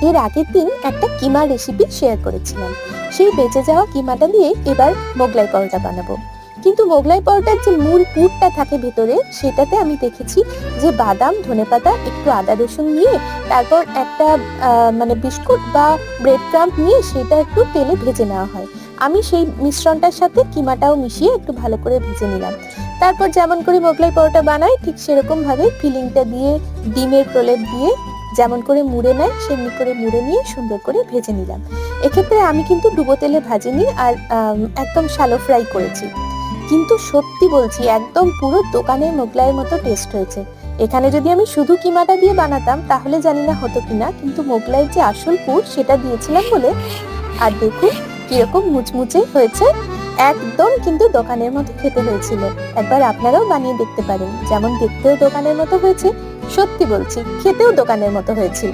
এর আগের দিন একটা কিমা রেসিপি শেয়ার করেছিলাম। সেই বেঁচে যাওয়া কিমাটা দিয়ে এবার মোগলাই পরোটা বানাবো। কিন্তু মোগলাই পরোটার যে মূল পুরটা থাকে ভেতরে, সেটাতে আমি দেখেছি যে বাদাম, ধনেপাতা, একটু আদা রসুন নিয়ে তারপর একটা মানে বিস্কুট বা ব্রেড ক্রাম্ব নিয়ে সেটা একটু তেলে ভেজে নেওয়া হয়। আমি সেই মিশ্রণটার সাথে কিমাটাও মিশিয়ে একটু ভালো করে ভেজে নিলাম। তারপর যেমন করে মোগলাই পরোটা বানাই ঠিক সেরকম ভাবে ফিলিংটা দিয়ে, ডিমের প্রলেপ দিয়ে যেমন করে মুড়ে নেয় সেমনি করে মুড়ে নিয়ে সুন্দর করে ভেজে নিলাম। এক্ষেত্রে আমি কিন্তু ডুবো তেলে ভাজিনি, আর একদম শ্যালো ফ্রাই করেছি। কিন্তু সত্যি বলছি, একদম পুরো দোকানের মোগলাইয়ের মতো টেস্ট হয়েছে। এখানে যদি আমি শুধু কিমাটা দিয়ে বানাতাম তাহলে জানি না হতো কিনা, কিন্তু মোগলাইয়ের যে আসল পুর সেটা দিয়েছিলাম বলে। আর দেখুন কিরকম মুচমুচে হয়েছে, একদম কিন্তু দোকানের মতো খেতে হয়েছিল। একবার আপনারাও বানিয়ে দেখতে পারেন, যেমন দেখতেও দোকানের মতো হয়েছে, সত্যি বলছি খেতেও দোকানের মতো হয়েছিল।